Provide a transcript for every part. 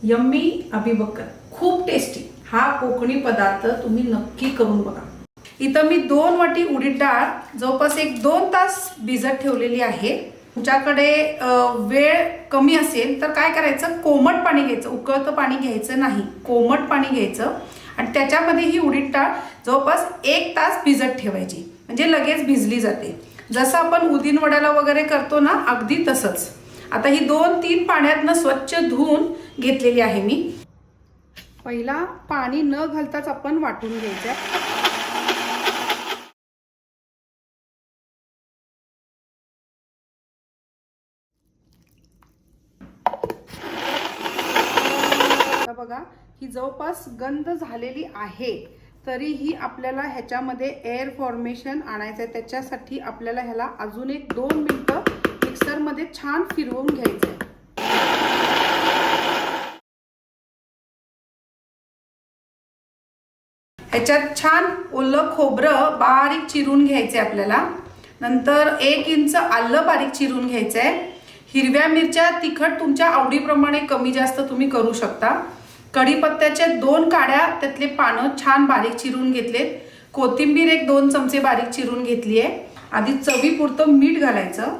Yummy अभिबक्कल खूप tasty हा कोकणी पदार्थ तुम्ही नक्की करून बघा। इथं मी 2 वाटी उडीद डाळ जवळपास 1-2 तास भिजत ठेवलेली आहे। तुमच्याकडे वेळ कमी असेल तर काय करायचं, कोमट पाणी घ्यायचं, उकळतं पाणी घ्यायचं नाही, कोमट पाणी घ्यायचं आणि त्याच्यामध्ये ही उडीद डाळ जवळपास 1 तास भिजत ठेवायची, म्हणजे लगेच भिजली जाते। जसं आपण उडीद वड्याला वगैरे करतो ना, अगदी तसंच। आता ही 2-3 पाण्यातनं स्वच्छ धुवून घेतलेली आहे मी। पहिला पाणी न घालताच आपण वाटून घ्यायचं। बघा ही जवळपास गंध झालेली आहे, तरीही आपल्याला ह्याच्यामध्ये एअर फॉर्मेशन आणायचं आहे। त्याच्यासाठी आपल्याला ह्याला अजून 1-2 मिनिटं मिक्सरमध्ये छान फिरवून घ्यायचं आहे। ह्याच्यात छान ओलं खोबरं बारीक चिरून घ्यायचे आपल्याला। नंतर 1 इंच आलं बारीक चिरून घ्यायचं आहे। हिरव्या मिरच्या तिखट तुमच्या आवडीप्रमाणे कमी जास्त तुम्ही करू शकता। कढीपत्त्याच्या 2 काड्या त्यातले पानं छान बारीक चिरून घेतलेत। कोथिंबीर 1-2 चमचे बारीक चिरून घेतली आहे। आधी चवीपुरतं मीठ घालायचं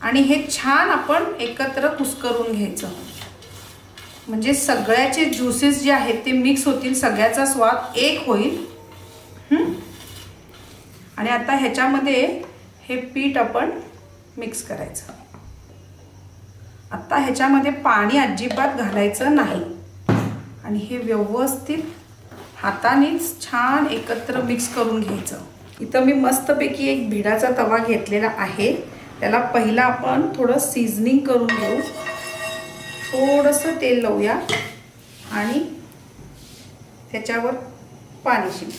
आणि हे छान आपण एकत्र कुस्करून घ्यायचं, म्हणजे सगळ्याचे ज्युसेस जे आहेत ते मिक्स होतील, सगळ्याचा स्वाद एक होईल। आणि आता ह्याच्यामध्ये हे पीठ आपण मिक्स करायचं। आता ह्याच्यामध्ये पाणी अजिबात घालायचं नाही आणि हे व्यवस्थित हातानेच छान एकत्र मिक्स करून घ्यायचं। इथं मी मस्तपैकी एक भिडाचा तवा घेतलेला आहे। त्याला पहिला आपण थोडं सीझनिंग करून घेऊ। थोडंसं तेल लावूया आणि त्याच्यावर पाणी शिंपू।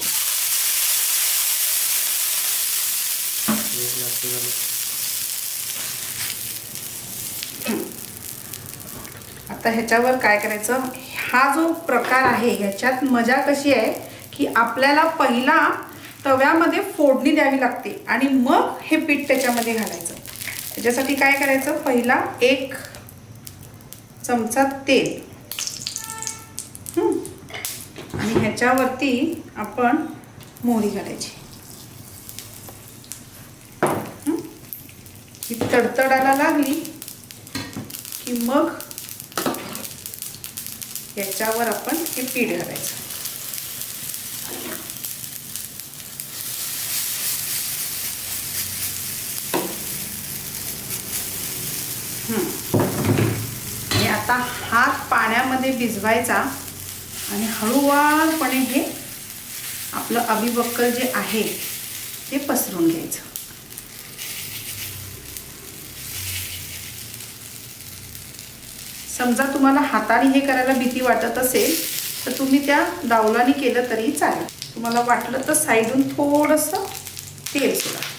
आता ह्याच्यावर काय करायचं, हा जो प्रकार आहे ह्याच्यात मजा कशी आहे की आपल्याला पहिला तव्यामध्ये फोडणी द्यावी लागते आणि मग हे पीठ त्याच्यामध्ये घालायचं। त्याच्यासाठी काय करायचं, पहिला 1 चमचा तेल आणि ह्याच्यावरती आपण मोहरी घालायची। ही तडतडायला लागली की मग याच्यावर आपण हे पीठ घालायचं। आणि आता हात पाण्यामध्ये भिजवायचा आणि हळूवारपणे हे आपलं अभिबक्कल जे आहे ते पसरून घ्यायचं। समजा तुम्हाला हाताने हे करायला भीती वाटत असेल तर तुम्ही त्या दावलाने केलं तरी चालेल। तुम्हाला वाटलं तर साईडून थोडंसं तेल सोडा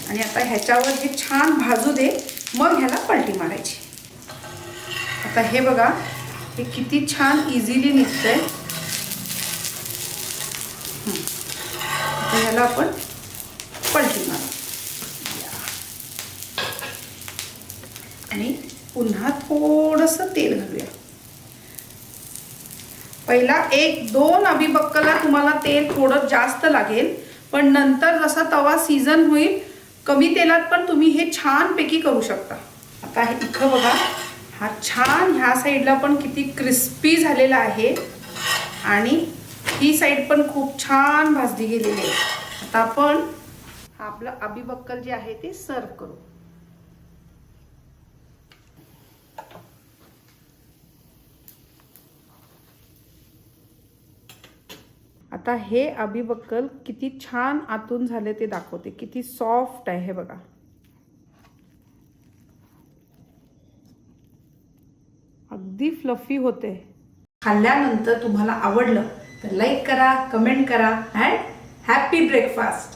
आणि आता ह्याच्यावर हे छान भाजू दे, मग ह्याला पलटी मारायची। आता हे बघा हे किती छान इझिली निघतंय। आता ह्याला आपण पलटी मारू आणि पुन्हा थोडंसं तेल घालूया। पहिला 1-2 अभिबक्कलला तुम्हाला तेल थोडं जास्त लागेल, पण नंतर जसा तवा सीझन होईल कमी तेलात पण तुम्ही हे छानपैकी करू शकता। आता हे इथं बघा हा छान ह्या साईडला पण किती क्रिस्पी झालेला आहे आणि ही साईड पण खूप छान भाजली गेलेली आहे। आता आपण आपलं अभिबक्कल जे आहे ते सर्व करू। आता हे अभिबक्कल किती छान आतून झाले ते दाखवते, किती सॉफ्ट आहे हे बघा। अगदी फ्लफी होते। खाल्ल्यानंतर तुम्हाला आवडलं तर लाईक करा, कमेंट करा अँड हॅपी ब्रेकफास्ट।